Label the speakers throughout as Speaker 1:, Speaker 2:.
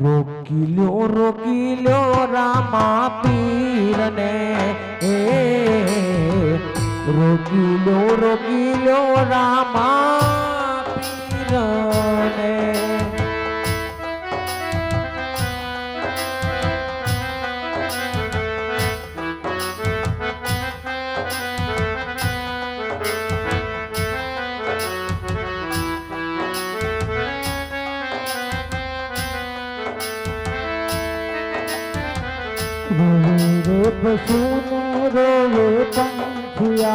Speaker 1: રોકી લ્યો રામા પીરને એ રોકી લ્યો રામા પીરને रोवे पशुने रोवे पंखिया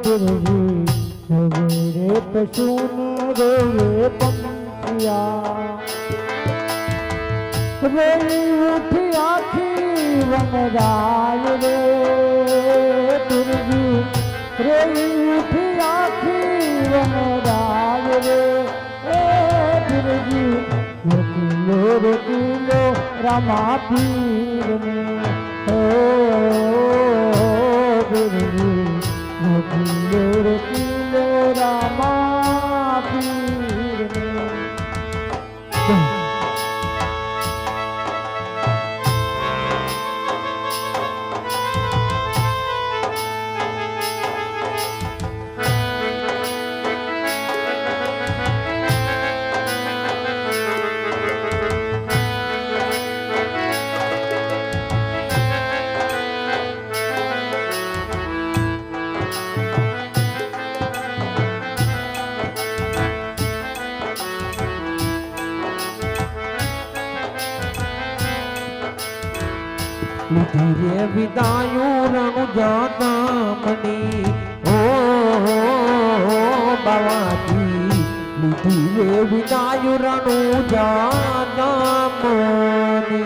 Speaker 1: दुर्गी रोवे पशुने रोवे पंखिया रोई उठी आखी वनराय रे दुर्गी रोई उठी आखी वनराय रे दुर्गी रोकिलो रामा पीरने ओ गुरु रोकिलो रामा पीरने धीरे विदायु रणु जाता मनी ओ बावाजी धीरे विदायु रणु जाता मनी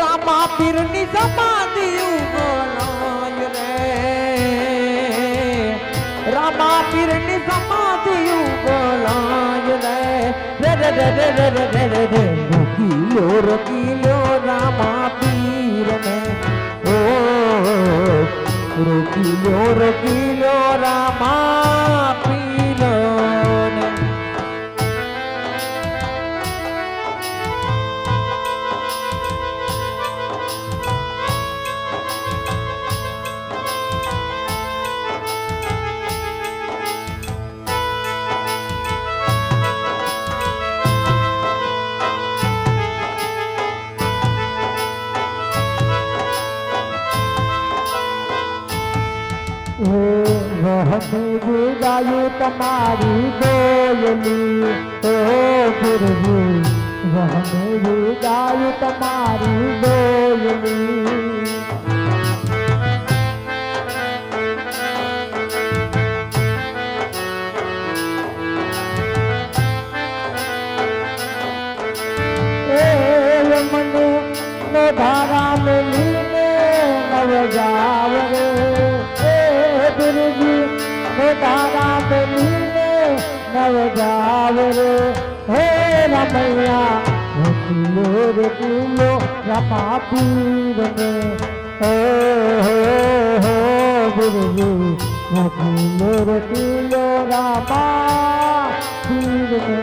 Speaker 1: रामा पीरनी समाधि उगलाय रे रामा पीरनी समाधि उगलाय रे रोकिलो रामा पीर ने ओ रोकिलो रामा पीर ने हमें विदायु तुम्हारी बोलनी ओ गुरु हमें विदायु तुम्हारी बोलनी मनु नो धारा में लीने नव जावरे गुरुजी धारा में लीने नव जावरे हे रमैया रोकिलो रमा पीर ने हो गुरुजी रोकिलो रमा पीर ने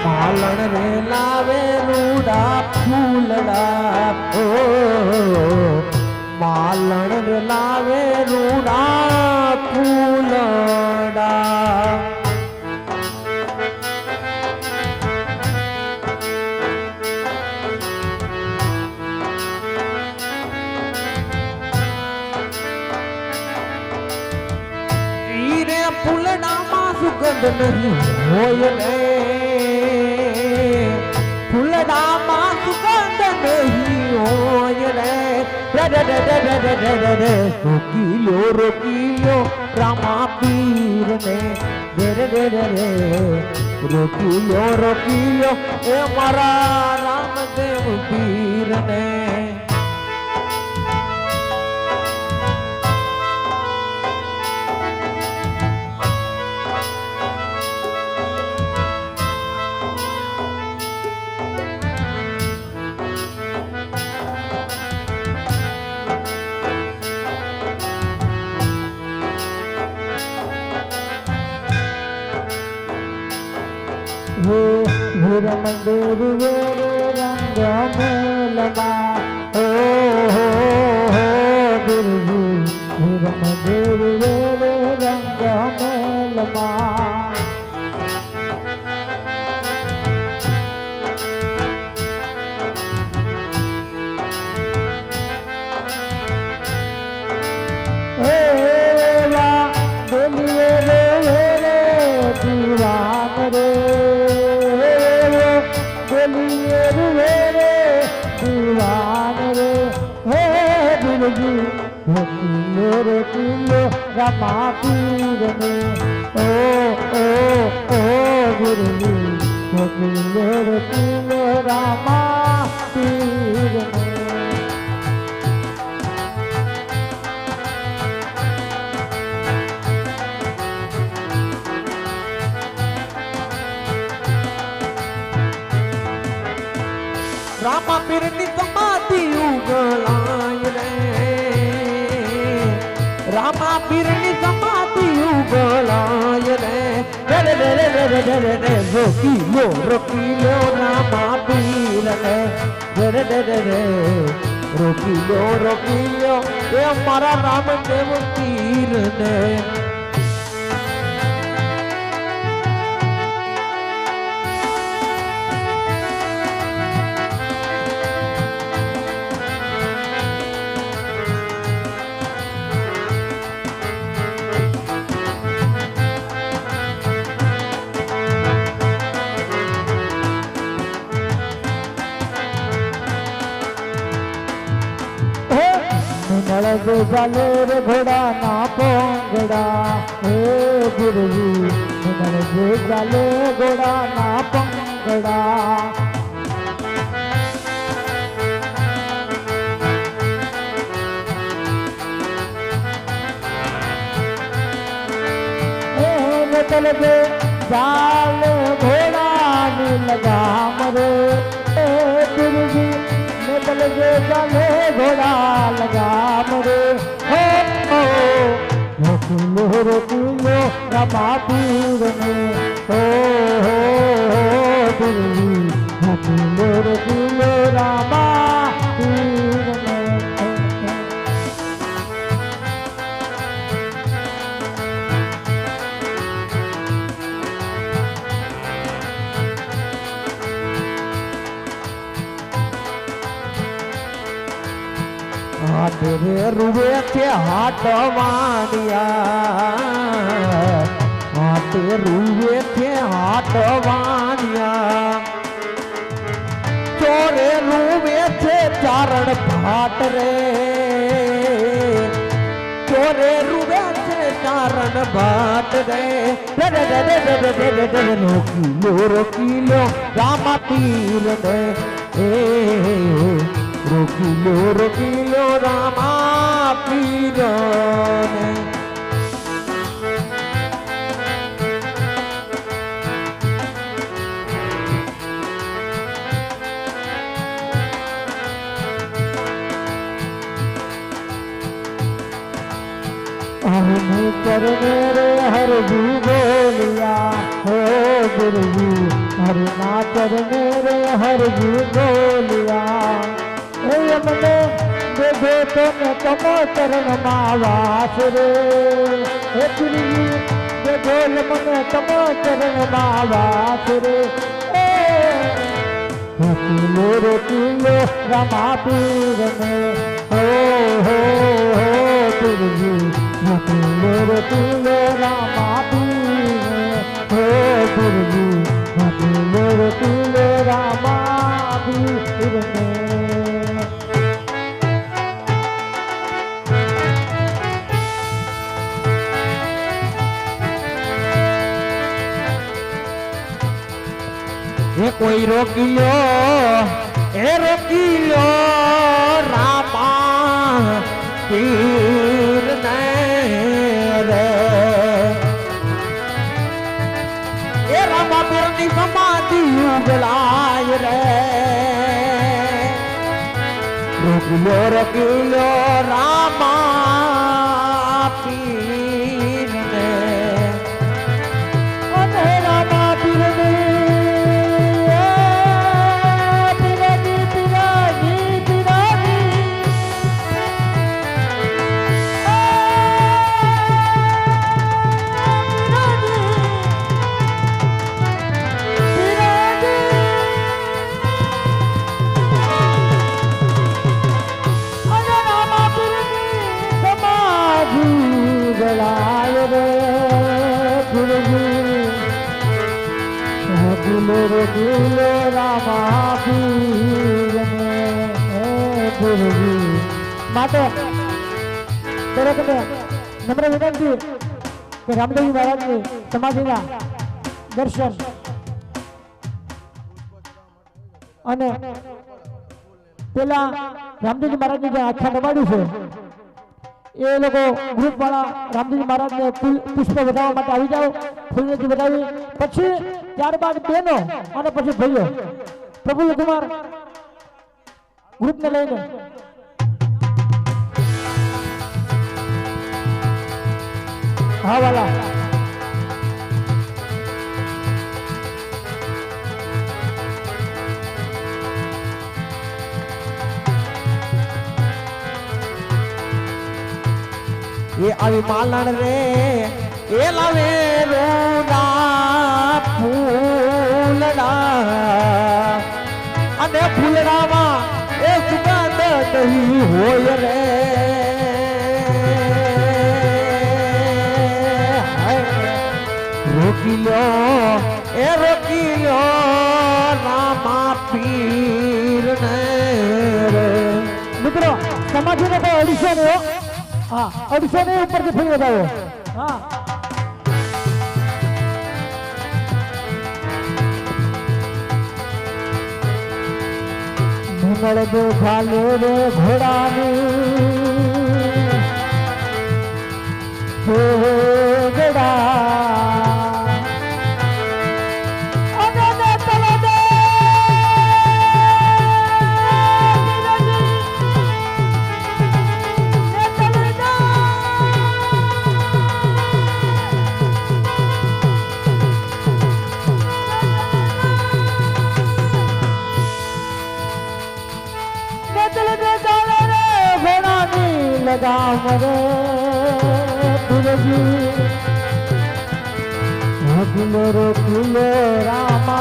Speaker 1: मालन रे लावे रूडा फूलड़ा ओ मालन रे लावे रूडा फूलड़ा हीरे फूलड़ा मा सुगंध नहीं होय रे ફૂલડામાં સુગંધ નહીં હોય રે રોકી લ્યો રામા પીર ને રોકી લ્યો એ મારા રામદેવ પીર ને वीर मंदिर वेरे रंग मेलमा ओ वीर मंदिर वेरे रंग मेलमा रमा पीर ने ओ गुरु किलो रमा पीर ने रामा पीर नी समाधि उगलाय रे रामा पीर नी समाधि उगलाय रे रोकी लो रामा पीर ने रोकी लो ये हमारा रामदेव पीर ने जाले रे घोड़ा ना पोंगड़ा हे गुरुजी जाले घोड़ा ना पोंगड़ा चले जाल घोड़ा नी लगा मरे गुरुजी चले जाले घोड़ा लगा मरे रोकिलो रमा पीर ने रोकिलो रमा पीर ने तेरे रुए के हाथ वानिया तेरे रुए के हाथ वानिया चोरे रुए थे चारण भाट रे चोरे रुए थे चारण भाट रे रोकिलो रामा पीर ने रोकिलो रामा पीर ने करने रे हर भी बोलिया हो गुरु हर ना करने रे हर भी बोलिया मने देखो तुम तमो चरण मावास रे देखो मने तमो चरण मावास रे रोकिलो रमा पीर ने रोकिलो रमा पीर ने रोकिलो रमा કોઈ રોકી લ્યો એ રોકી લ્યો રામા પીર ને રે એ રામા પીર ની સમાધિ ઉગલાય રે રોકી લ્યો રામા પીર ને અને રામા પીર ને ગુલો રામા પીર ને ગુરુજી માટે દરેકને નમ્ર વિનંતી કે રામદેવજી મહારાજની સમાધિના દર્શન અને પેલા રામદેવજી મહારાજની જે આખ્યા દબાડ્યું છે એ લોકો ગ્રુપ વાળા રામદેવજી મહારાજને પુષ્પ વધારવા માટે આવી જાઓ ફૂલથી વધાવી પછી ત્યારબાદ બહેનો અને પછી ભાઈઓ પ્રફુલ્લ કુમાર ગ્રુપને લઈને હા વાલા એ આવી માલણ રે એ લાવે રોના ફૂલડા અને ફૂલડામાં એ સુગંધ નહીં હોય રે રોકી લો રામા પીર ને રે મિત્રો સમાધિને કોઈ ઓડિશન એવો हाँ ऑडिशन है ऊपर से फिर बताओ हाँ मंगल दो भाले रे घोड़ा लगाम रे गुलो रामा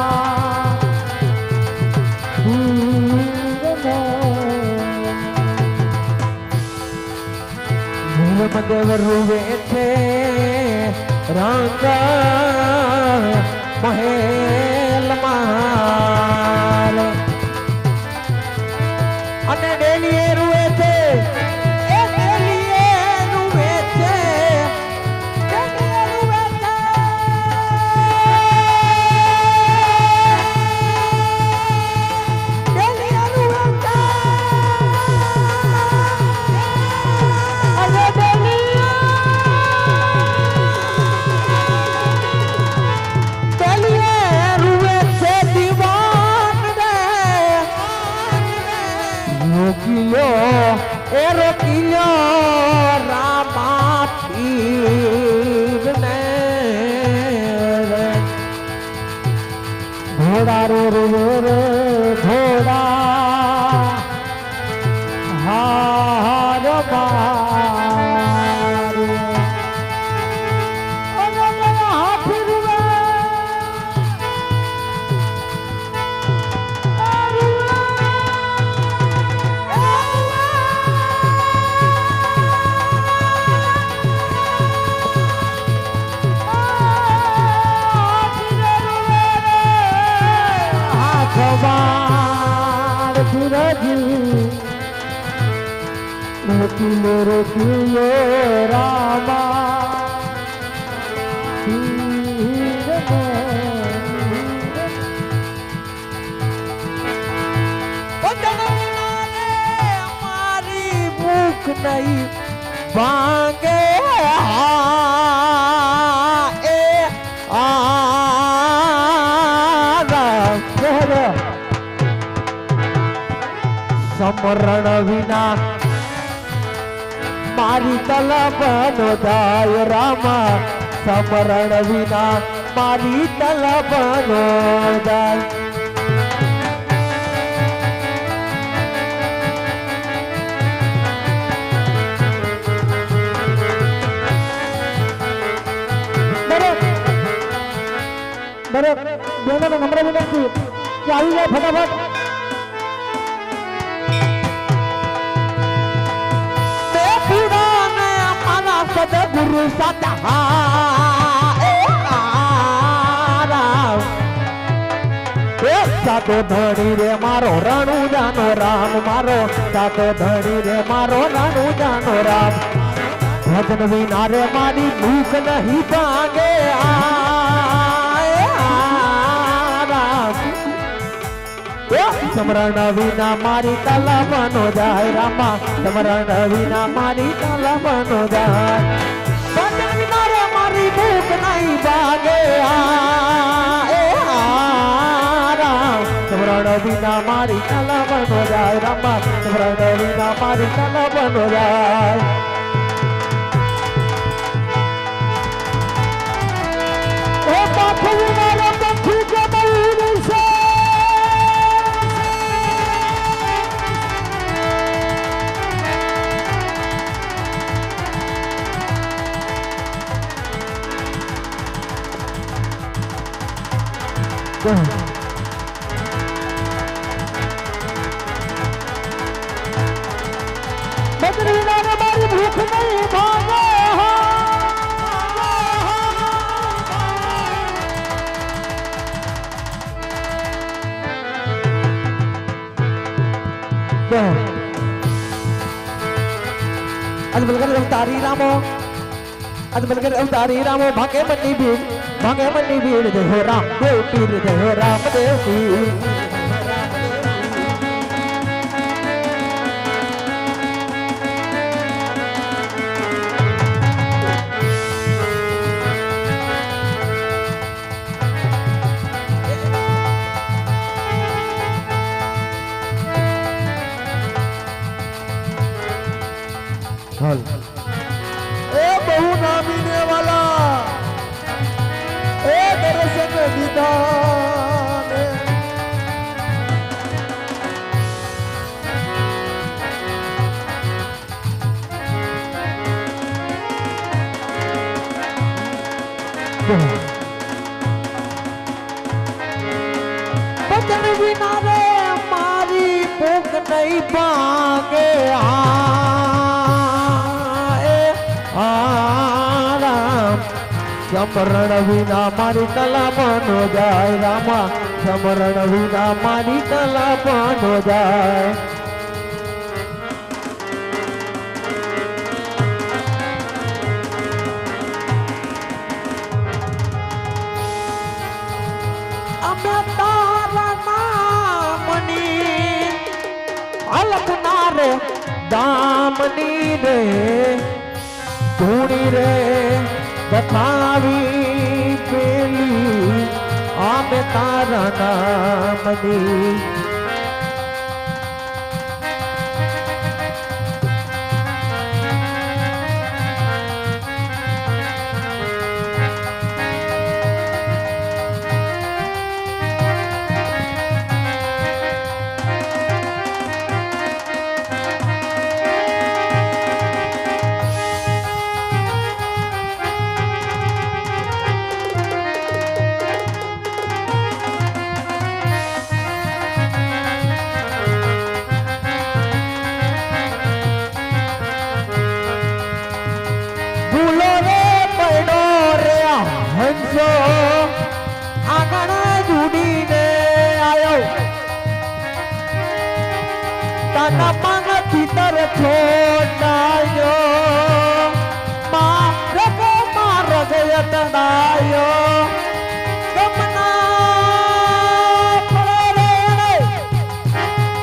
Speaker 1: देव रुवे थे रंग महल मार अने डेली रुवे थे रोकिलो रामा पीर ने घोड़ा रो घोड़ा हार रोकिलो रामा ભૂખ નહીં ભાંગે એ સમરણ વિના મારી તલબનો જાય રામા સમરણ વિના મારી તલબનો જાય દરેક બહેનોને નમ્ર વિનંતી કે આવી જાય ફટાફટ સદગુરુ સાતો ધણી રે મારો રણુ જાનો રામ મારો સાતો ધણી રે મારો રણુ જાનો રામ ભજન વિના રે મારી ભૂખ નહીં ભાંગે સમરણ વિના મારી તલબનો જાય રામા સમરણ વિના મારી તલબનો જાય ભજન વિના રે મારી ભૂખ નહીં ભાગે સમરણ વિના મારી તલબનો જાય રામા સમરણ વિના મારી તલબનો જાય ઓ બાપુ વિના રે બંધુ જમવું છે ભજન વિના રે મારી ભૂખ નહીં ભાગે आज बलकर अवतारी रामो आज बलकर अवतारी रामो भागे मनी भीड़ जय हो राम देव पीर जय हो राम देव पीर ए बहु नामीने वाला ए दर्शन विधान भजन विना रे मारी भूख नहीं भांगे समरण विना मारी तलबनो जाय रामा समरण विना मारी तलबनो जाय अमे तारा नामनी अलखना रे दामनी रे धूणी रे बखावी पेली आमे तारा नामनी હંસો આંગણ જુડીને આવ્યો તન મન ભીતર છોડાયો માર ગય તડાયો ગમના પડે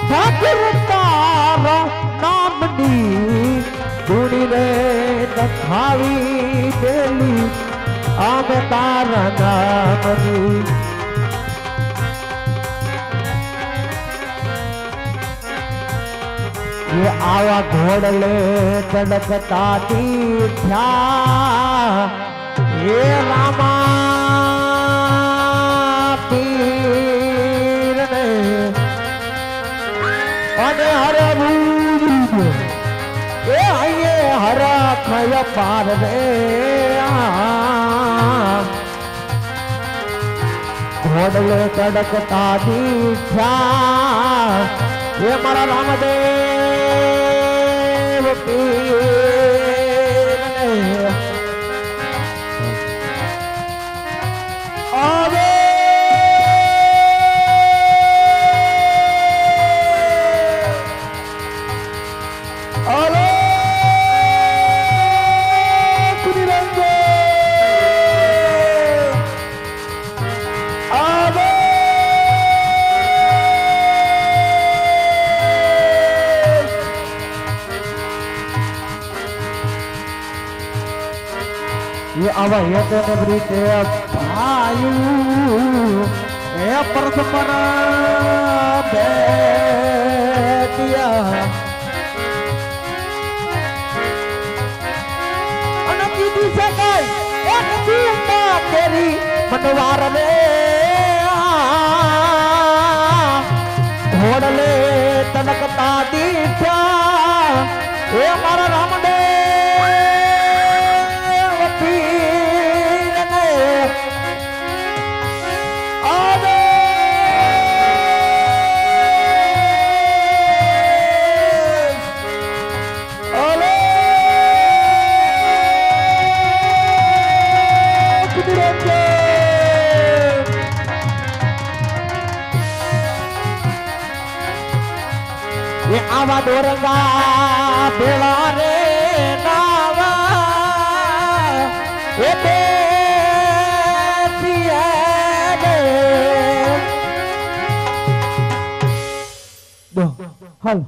Speaker 1: ઠાકુર તારા નામની ખાવી પેલી આમ તારા નામની ये आवा घोड़ले तड़कता थ्या ये रामा पीर ने अने हरे ये आइए हरा खय पार रे घोड़ले तड़कता थ्या ये मारा रामदेव पीर ने आवे आवे कुनिरंगे आवे ये अवयत नवृते भायु ए परस्पर बेटिया अनकी दिशा गई एक दिया तेरी मनवार रे घोड़ले तनकता दीठा ए मारा रामदेव ये आवा डोरंगा बेड़ा रे नावा ये बेटिया दे दो हल